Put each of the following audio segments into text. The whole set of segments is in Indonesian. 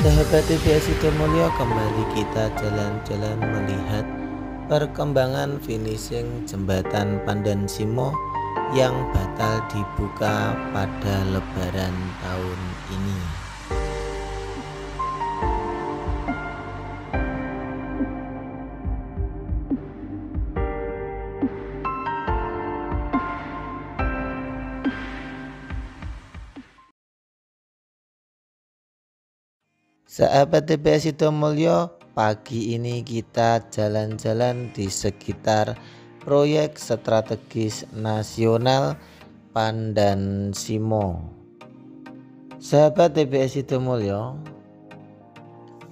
Sahabat TVS Sidomulyo, kembali kita jalan-jalan melihat perkembangan finishing jembatan Pandan Simo yang batal dibuka pada Lebaran tahun ini. Sahabat TVS Sidomulyo, pagi ini kita jalan-jalan di sekitar proyek strategis nasional Pandan Simo. Sahabat TVS Sidomulyo,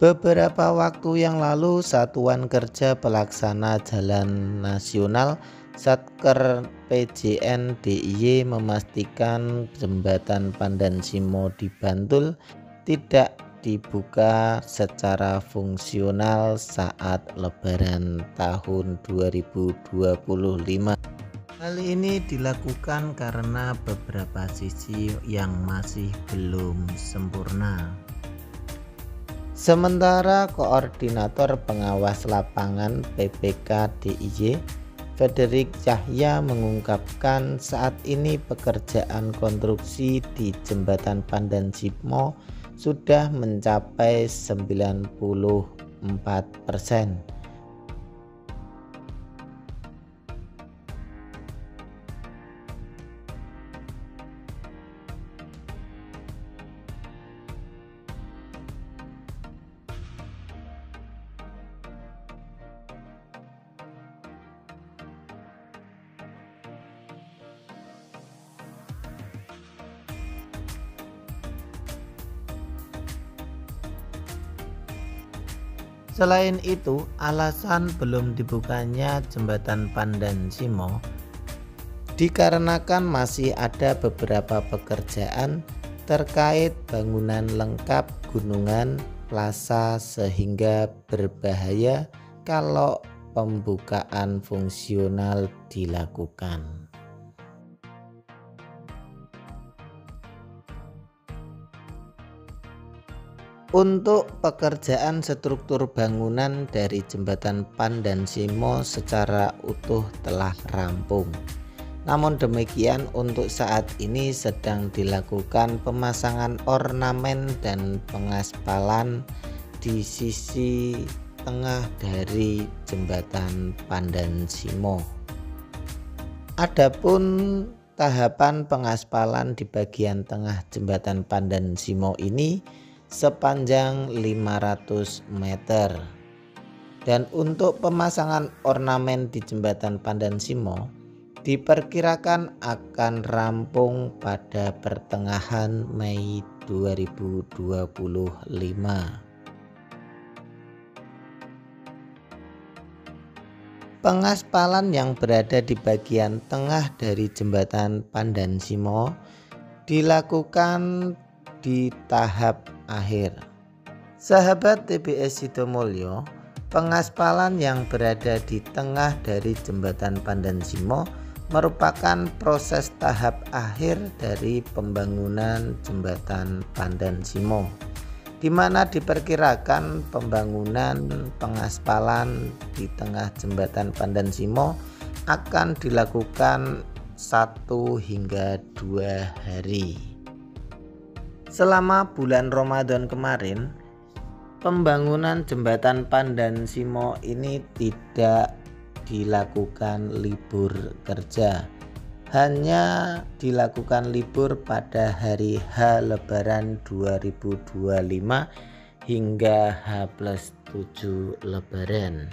beberapa waktu yang lalu Satuan Kerja Pelaksana Jalan Nasional Satker PJN DIY memastikan jembatan Pandan Simo di Bantul tidak dibuka secara fungsional saat Lebaran tahun 2025. Hal ini dilakukan karena beberapa sisi yang masih belum sempurna. Sementara Koordinator Pengawas Lapangan PPK DIY Frederick Cahya mengungkapkan saat ini pekerjaan konstruksi di jembatan Pandan Simo sudah mencapai 94%. Selain itu, alasan belum dibukanya jembatan Pandan Simo dikarenakan masih ada beberapa pekerjaan terkait bangunan lengkap gunungan plaza sehingga berbahaya kalau pembukaan fungsional dilakukan. Untuk pekerjaan struktur bangunan dari jembatan Pandan Simo secara utuh telah rampung. Namun demikian, untuk saat ini sedang dilakukan pemasangan ornamen dan pengaspalan di sisi tengah dari jembatan Pandan Simo. Adapun tahapan pengaspalan di bagian tengah jembatan Pandan Simo ini sepanjang 500 meter. Dan untuk pemasangan ornamen di jembatan Pandan Simo diperkirakan akan rampung pada pertengahan Mei 2025. Pengaspalan yang berada di bagian tengah dari jembatan Pandan Simo dilakukan di tahap akhir. Sahabat TVS Sidomulyo, pengaspalan yang berada di tengah dari jembatan Pandan Simo merupakan proses tahap akhir dari pembangunan jembatan Pandan Simo, di mana diperkirakan pembangunan pengaspalan di tengah jembatan Pandan Simo akan dilakukan 1 hingga 2 hari. Selama bulan Ramadan kemarin, pembangunan jembatan Pandan Simo ini tidak dilakukan libur kerja, hanya dilakukan libur pada hari H Lebaran 2025 hingga H+7 Lebaran.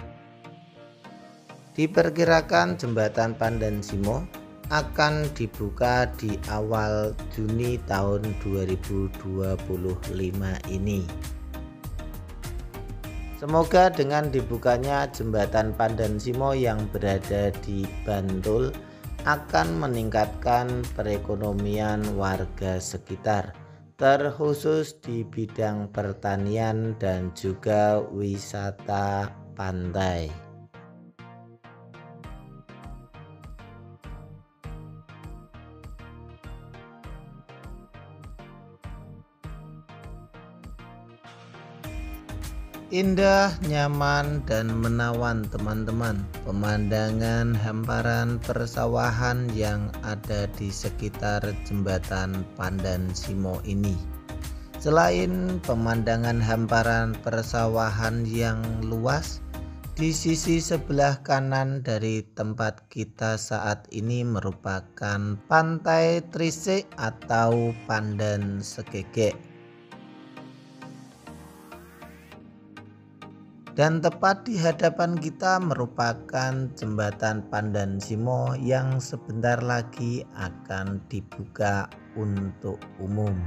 Diperkirakan jembatan Pandan Simo akan dibuka di awal Juni tahun 2025 ini. Semoga dengan dibukanya jembatan Pandan Simo yang berada di Bantul akan meningkatkan perekonomian warga sekitar, terkhusus di bidang pertanian dan juga wisata pantai. Indah, nyaman, dan menawan teman-teman pemandangan hamparan persawahan yang ada di sekitar jembatan Pandan Simo ini. Selain pemandangan hamparan persawahan yang luas, di sisi sebelah kanan dari tempat kita saat ini merupakan Pantai Trisik atau Pandan Segegek. Dan tepat di hadapan kita merupakan jembatan Pandan Simo yang sebentar lagi akan dibuka untuk umum.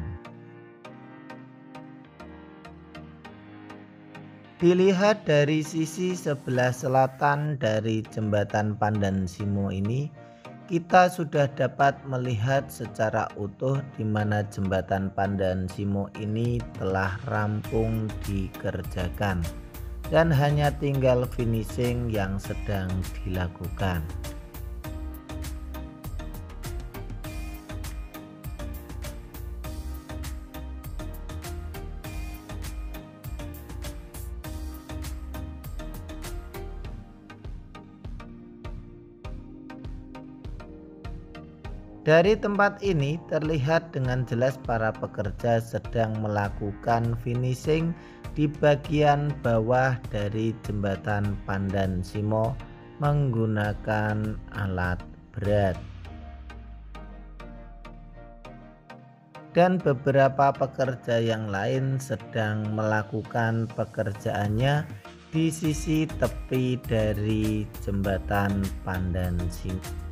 Dilihat dari sisi sebelah selatan dari jembatan Pandan Simo ini, kita sudah dapat melihat secara utuh di mana jembatan Pandan Simo ini telah rampung dikerjakan dan hanya tinggal finishing yang sedang dilakukan. Dari tempat ini terlihat dengan jelas para pekerja sedang melakukan finishing di bagian bawah dari jembatan Pandan Simo menggunakan alat berat. Dan beberapa pekerja yang lain sedang melakukan pekerjaannya di sisi tepi dari jembatan Pandan Simo.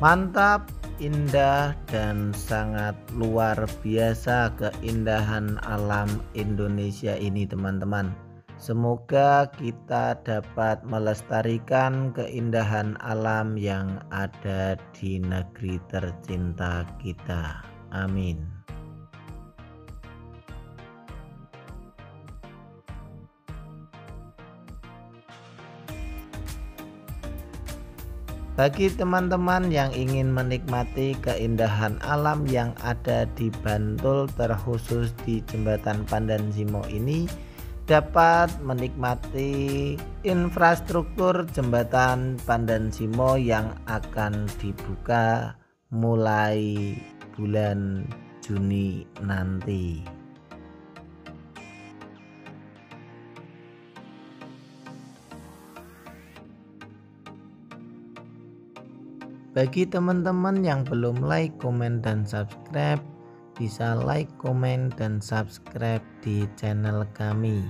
Mantap, indah, dan sangat luar biasa keindahan alam Indonesia ini teman-teman. Semoga kita dapat melestarikan keindahan alam yang ada di negeri tercinta kita. Amin. Bagi teman-teman yang ingin menikmati keindahan alam yang ada di Bantul, terkhusus di jembatan Pandan Simo ini, dapat menikmati infrastruktur jembatan Pandan Simo yang akan dibuka mulai bulan Juni nanti. Bagi teman-teman yang belum like, komen, dan subscribe, bisa like, komen, dan subscribe di channel kami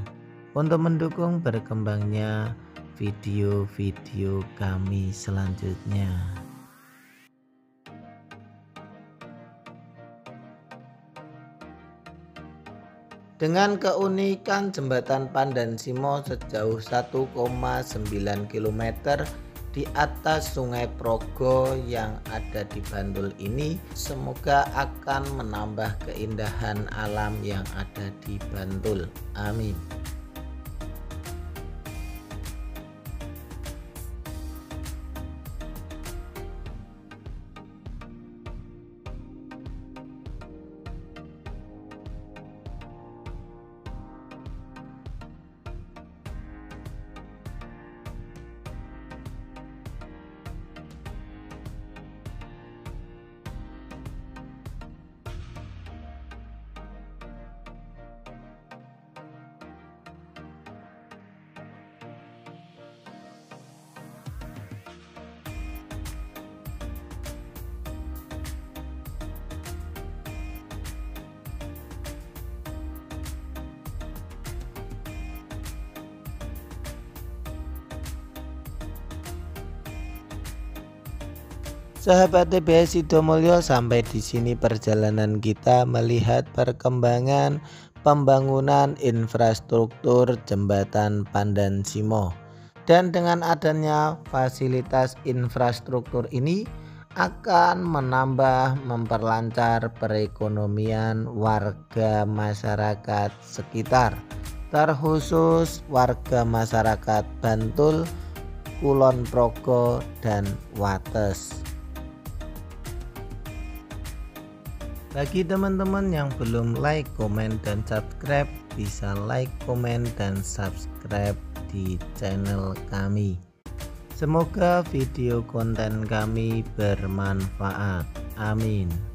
untuk mendukung berkembangnya video-video kami selanjutnya. Dengan keunikan jembatan Pandan Simo sejauh 1,9 km di atas Sungai Progo yang ada di Bantul ini, semoga akan menambah keindahan alam yang ada di Bantul. Amin. Sahabat TBS Sidomulyo, sampai di sini perjalanan kita melihat perkembangan pembangunan infrastruktur jembatan Pandan Simo. Dan dengan adanya fasilitas infrastruktur ini akan memperlancar perekonomian warga masyarakat sekitar, terkhusus warga masyarakat Bantul, Kulon Progo, dan Wates. Bagi teman-teman yang belum like, komen, dan subscribe, bisa like, komen, dan subscribe di channel kami. Semoga video konten kami bermanfaat. Amin.